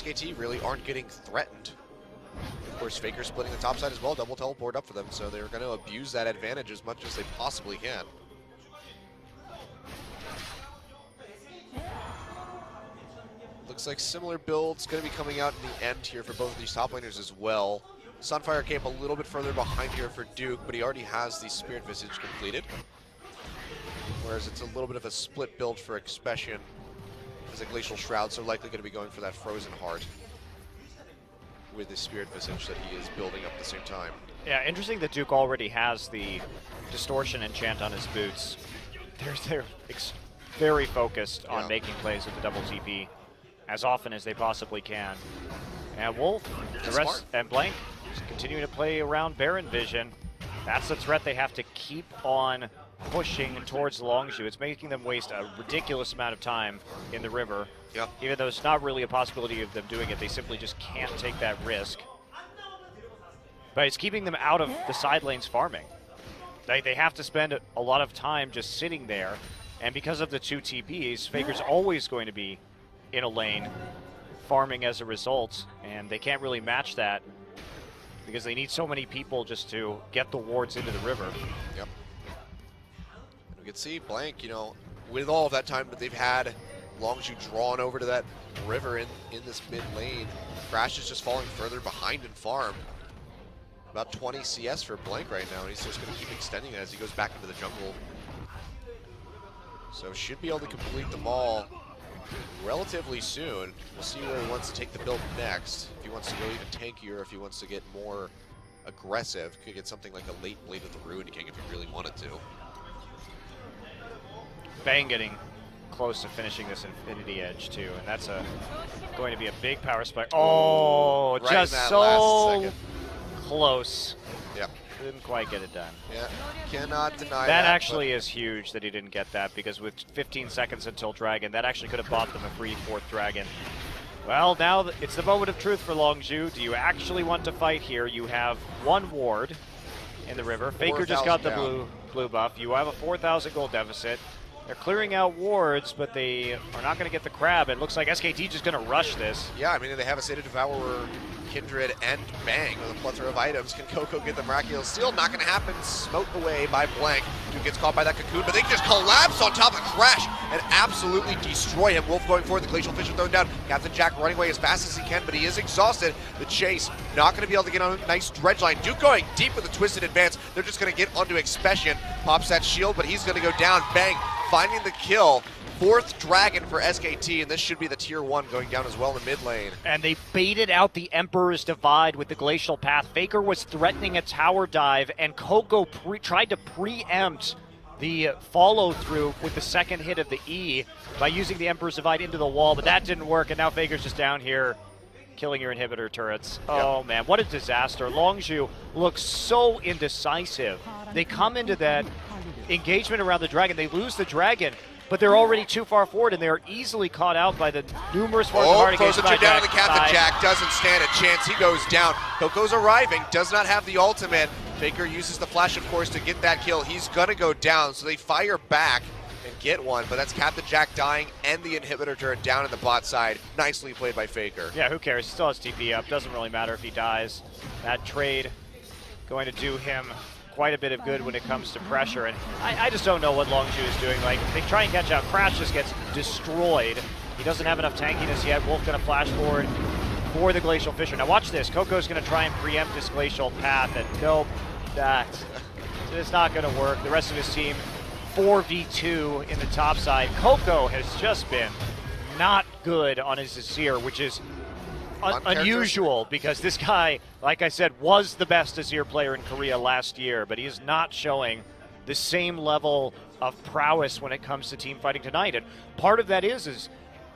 SKT really aren't getting threatened. Of course, Faker splitting the top side as well, double teleport up for them, so they're going to abuse that advantage as much as they possibly can. Looks like similar builds going to be coming out in the end here for both of these top laners as well. Sunfire came a little bit further behind here for Duke, but he already has the Spirit Visage completed. Whereas it's a little bit of a split build for Expression as a Glacial Shroud, so likely going to be going for that Frozen Heart with the Spirit Visage that he is building up at the same time. Yeah, interesting that Duke already has the Distortion enchant on his boots. They're very focused on making plays with the double TP as often as they possibly can. And Wolf, the rest, and Blank just continuing to play around Baron Vision. That's the threat they have to keep on pushing towards Longzhu. It's making them waste a ridiculous amount of time in the river. Yep. Even though it's not really a possibility of them doing it, they simply just can't take that risk. But it's keeping them out of the side lanes farming. They have to spend a lot of time just sitting there, and because of the 2 TPs, Faker's always going to be in a lane farming as a result, and they can't really match that because they need so many people just to get the wards into the river. Yep. We can see Blank, you know, with all of that time that they've had, Longzhu drawn over to that river in this mid lane, Crash is just falling further behind in farm. About 20 CS for Blank right now, and he's just going to keep extending it as he goes back into the jungle. So should be able to complete them all relatively soon. We'll see where he wants to take the build next. If he wants to go even tankier, if he wants to get more aggressive, could get something like a late Blade of the Ruined King if he really wanted to. Bang getting close to finishing this Infinity Edge too, and that's going to be a big power spike. Oh, right just so close. Yep. Didn't quite get it done. Yeah, cannot deny that. That actually is huge that he didn't get that, because with 15 seconds until Dragon, that actually could have bought them a free 4th Dragon. Well, now it's the moment of truth for Longzhu. Do you actually want to fight here? You have 1 ward in the river. Faker just got the blue buff. You have a 4,000 gold deficit. They're clearing out wards, but they are not going to get the crab. It looks like SKT just going to rush this. Yeah, I mean, they have a Sated Devourer, Kindred, and Bang with a plethora of items. Can Coco get the miraculous steal? Not going to happen. Smoked away by Blank. Duke gets caught by that cocoon, but they just collapse on top of Crash and absolutely destroy him. Wolf going forward, the Glacial Fissure thrown down. Captain Jack running away as fast as he can, but he is exhausted. The chase, not going to be able to get on a nice dredge line. Duke going deep with a twisted advance. They're just going to get onto Expression. Pops that shield, but he's going to go down. Bang, finding the kill. 4th Dragon for SKT, and this should be the tier 1 going down as well in the mid lane. And they baited out the Emperor's Divide with the Glacial Path. Faker was threatening a tower dive, and Coco tried to preempt the follow-through with the second hit of the E by using the Emperor's Divide into the wall, but that didn't work, and now Faker's just down here killing your inhibitor turrets. Oh man, what a disaster. Longzhu looks so indecisive. They come into that engagement around the Dragon, they lose the Dragon, but they're already too far forward, and they are easily caught out by the numerous forms of hard close engagement. down to the Captain Jack, doesn't stand a chance. He goes down. Coco's arriving, does not have the ultimate. Faker uses the flash, of course, to get that kill. He's gonna go down, so they fire back and get one, but that's Captain Jack dying and the inhibitor turret down in the bot side. Nicely played by Faker. Yeah, who cares? He still has TP up. Doesn't really matter if he dies. That trade going to do him quite a bit of good when it comes to pressure, and I just don't know what Longzhu is doing. Like, they try and catch out. Crash just gets destroyed. He doesn't have enough tankiness yet. Wolf gonna flash forward for the Glacial Fissure. Now watch this. Coco's gonna try and preempt this Glacial Path, and nope, that is not gonna work. The rest of his team 4v2 in the top side. Coco has just been not good on his Azir, which is unusual, because this guy, like I said, was the best Azir player in Korea last year, but he is not showing the same level of prowess when it comes to team fighting tonight. And part of that is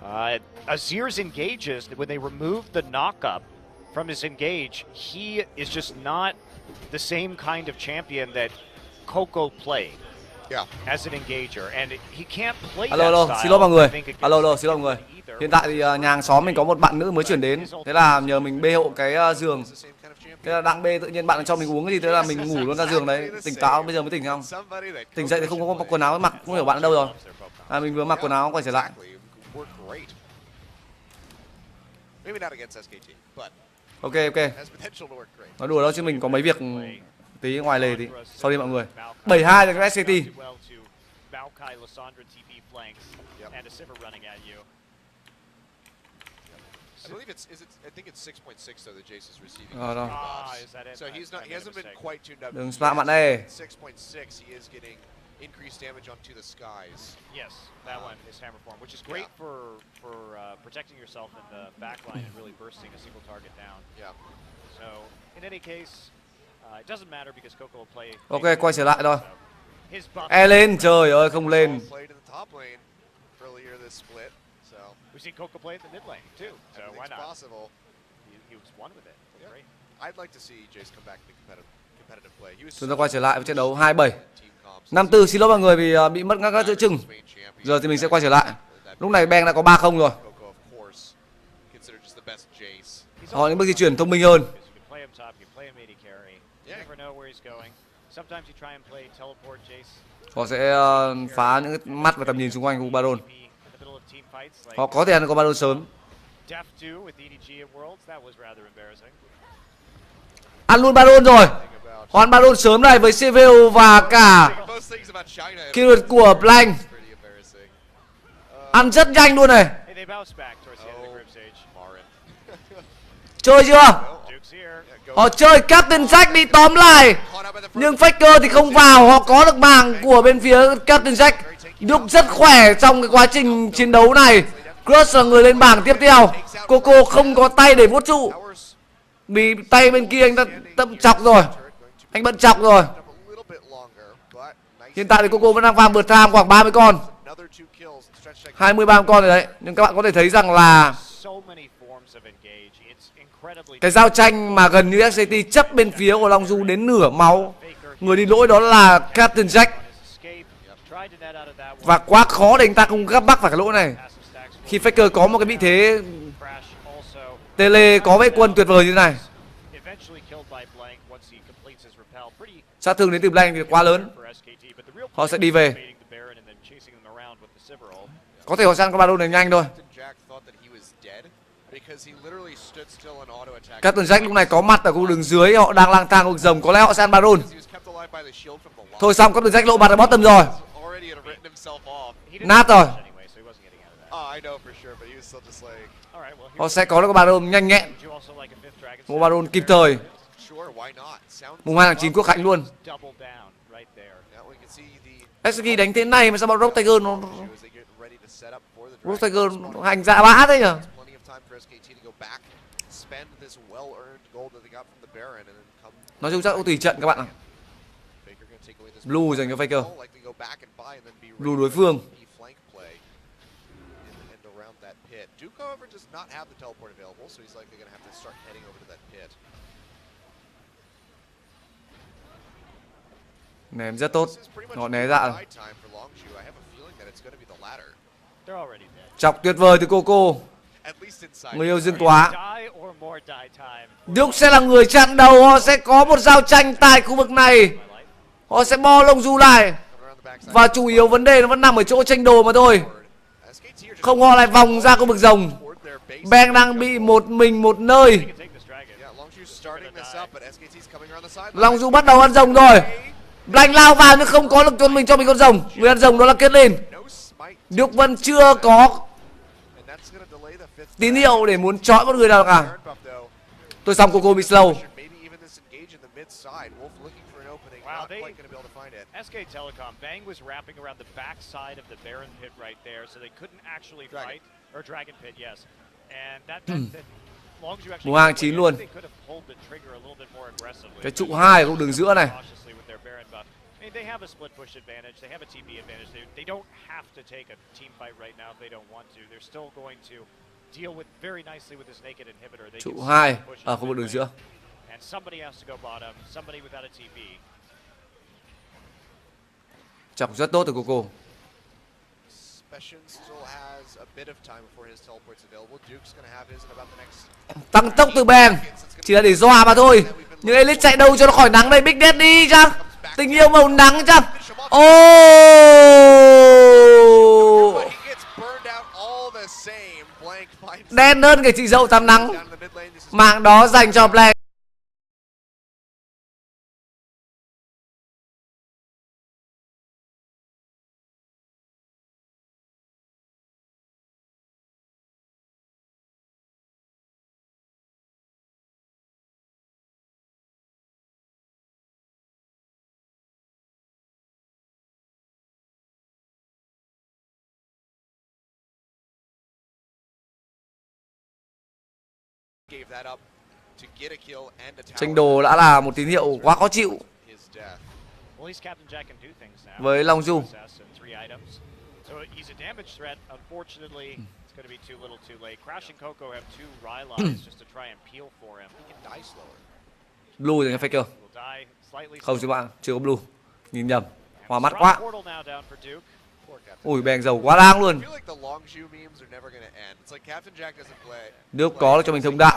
Azir's engages, when they removed the knock-up from his engage, he is just not the same kind of champion that Coco played. As an engager, and he can't play that style. Xin lỗi mọi người. Xin lỗi mọi người. Hiện tại thì nhà hàng xóm mình có một bạn nữ mới chuyển đến, thế là nhờ mình bê hộ cái giường. Cái là đang bê, tự nhiên bạn cho mình uống cái gì, thế là mình ngủ luôn ra giường đấy, tỉnh táo, bây giờ mới tỉnh không? Tỉnh dậy thì không có quần áo mặc, không hiểu bạn ở đâu rồi. Mình vừa mặc quần áo quay trở lại. Maybe not against SKT, but Ok ok. has potential to work great. Nói đùa đâu chứ mình có mấy việc tí ngoài lề tí. Sau đi mọi người. 7-2 cho cái SKT. Maokai, Lysandra, TP flanks, and a Sivir running at you. I believe I think it's 6.6 though that Jace is receiving. Đó. Is that it? So he hasn't been quite tuned up. Đừng spam bạn ơi. 6.6, he is getting increased damage onto the skies. Yes, that one is hammer form, which is great for protecting yourself in the backline and really bursting a single target down. Yeah. So in any case, it doesn't matter because Coco will play. Ok, quay trở lại thôi. His buff. Lên, trời ơi, không lên. Played in the top lane earlier this split, so We've seen Coco play in the mid lane too, so why not? Possible. He was one with it. Great. I'd like to see Jace come back to competitive play. He was Chúng ta quay trở lại với trận đấu 2-7. team comps. 5-4, xin lỗi mọi người vì bị mất các giữa chừng. Giờ thì mình sẽ quay trở lại. Lúc này Bang đã có 3-0 rồi. Coco, of course, considered just the best Jace. Họ những bước di chuyển thông minh hơn. You can play him top, you can play him AD carry. You never know where he's going. Sometimes you try and play teleport Jace. Họ sẽ phá những mắt và tầm nhìn xung quanh của Baron. In the middle of team fights, like Họ có thể ăn có Baron sớm. Def 2 with EDG at Worlds, that was rather embarrassing. Ăn luôn Baron rồi. Họ ăn Baron sớm này với CVO và cả Most things about China. kỹ thuật của Blank. Pretty embarrassing. Ăn rất nhanh luôn này. Hey, they bounced back towards the end of the group stage. Marin. Chơi chưa? Duke's here. Họ chơi Captain Jack bị tóm lại. Caught out by the first. Nhưng Faker thì không vào. Họ có được màng của bên phía Captain Jack. Duke rất khỏe trong cái quá trình chiến đấu này. Crush là người lên bảng tiếp theo. Coco không có tay để vuốt trụ. Hours. Vì tay bên kia anh ta tậm chọc rồi. Anh bận chọc rồi. A little bit longer, but nice. Hiện tại thì Coco vẫn đang farm vượt tham khoảng 30 con. Another 2 kills. Stretch check. 23 con rồi đấy. Nhưng các bạn có thể thấy rằng là So many forms of engage. It's incredibly cái giao tranh mà gần như SCT chấp bên phía của Long Du đến nửa máu. Người đi lỗi đó là Captain Jack. escape. Tried to net out of that one. Và quá khó để anh ta không gấp bắt phải cái lỗi này. Passive stacks Khi Faker có một cái vị thế crash also. tele có vệ quân tuyệt vời như thế này. Eventually killed by Blank once he completes his repel. Pretty Sát thương đến từ Blank thì quá lớn. for SKT, but the real Họ sẽ đi về. baiting the Baron and then chasing them around with the Sivir ult. Có thể họ săn con Baron này nhanh thôi. Captain Jack thought that he was dead because he literally stood still and auto attacked. Captain Jack lúc này có mặt ở khu đường dưới. Họ đang lang thang vực rồng. Có lẽ họ săn Baron. He was kept alive by the shield from the Thôi xong, Captain Jack lộ mặt ở bottom rồi. Already had written himself off. He didn't Nát have rồi. damage anyway, so he wasn't getting out of that. Oh, I know for sure, but he was still just like, All right, well, Họ here's sẽ có được con Baron nhanh nhẹn. would you also like a fifth dragon? Một Baron kịp thời. sure, why not? Sounds Mùng 2 tháng 9 Quốc Khánh luôn. Double down right there. Now we can see the SG đánh thế này mà sao bọn Rock Tiger nó as they get ready to set up for the Rock Dragon. Tiger nó hành dạ bã thế nhỉ? Plenty of time for SKT to go back, spend this well-earned gold that they got from the Baron, and then come. Nói chung chắc cũng tùy trận các bạn ạ. Faker gonna take away this Blue dành cho Faker. likely go back and buy and then be Blue ready đối for phương. the flank play and around that pit. Duke, however, does not have the teleport available, so he's likely gonna have to start heading over to that pit. Ném rất tốt. This is pretty much Họ a né dạ. buy time for Longzhu. I have a feeling that it's gonna be the latter, They're already dead. Chọc tuyệt vời từ Coco. at least inside. Người yêu Dương quá. Die or more die time. Duke sẽ là người chặn đầu. Họ sẽ có một giao tranh tại khu vực này. My life. Họ sẽ bo Long Du lại. Coming around the backside. Và chủ yếu vấn đề nó vẫn nằm ở chỗ tranh đồ mà thôi. SKT are just Không họ lại vòng ra khu vực rồng. toward their base. Bang đang bị một mình một nơi. We can take this dragon. Yeah, Longzhu's starting this up, but SKT's coming around the side. Long Du bắt đầu ăn rồng rồi. Blank lao vào nhưng không có lực cho mình con rồng. Người ăn rồng đó là kết lên. No smite. Duke vẫn chưa có And that's gonna delay the fifth. tín hiệu để muốn chọi một người nào cả. Baron buff, though. Tôi xong Coco bị slow. Maybe even disengage in the mid side. Wolf looking for an opening, Wow, not they- quite gonna be able to find it. SK Telecom, Bang was wrapping around the back side of the Baron pit right there, so they couldn't actually Dragon. fight. Or Dragon pit, yes. And that Longzhu actually Mùa hàng got 9 away. luôn. They could have pulled the trigger a little bit more aggressively. Cái trụ 2 cũng đường giữa này. Cautiously with their Baron buff. I mean, they have a split push advantage. They have a TP advantage. They don't have to take a team fight right now if they don't want to. They're still going to deal with very nicely with this naked inhibitor. They Trụ can 2 split push ở in khu vực đường mid giữa. lane. And somebody has to go bottom. Somebody without a TP. Chọc rất tốt từ Coco. Specian still has a bit of time before his teleport's available. Duke's gonna have his in about the next. Tăng tốc từ Bang. Chỉ là để dọa mà thôi. Nhưng Elite chạy đâu cho nó khỏi nắng đây. Big Dead đi chăng? Tình yêu màu nắng chăng? Oh! But he gets burned out all the same. Blank finds Đen hơn cái chị dâu tắm nắng. Mạng đó dành cho Blank. Tranh đồ đã là một tín hiệu quá khó chịu với Long Du. Blue dành cho Faker. Không chứ bạn, chưa có Blue. Nhìn nhầm, hoa mắt quá. Ui, bèn dầu quá đáng luôn. Nếu có cho mình thông đạo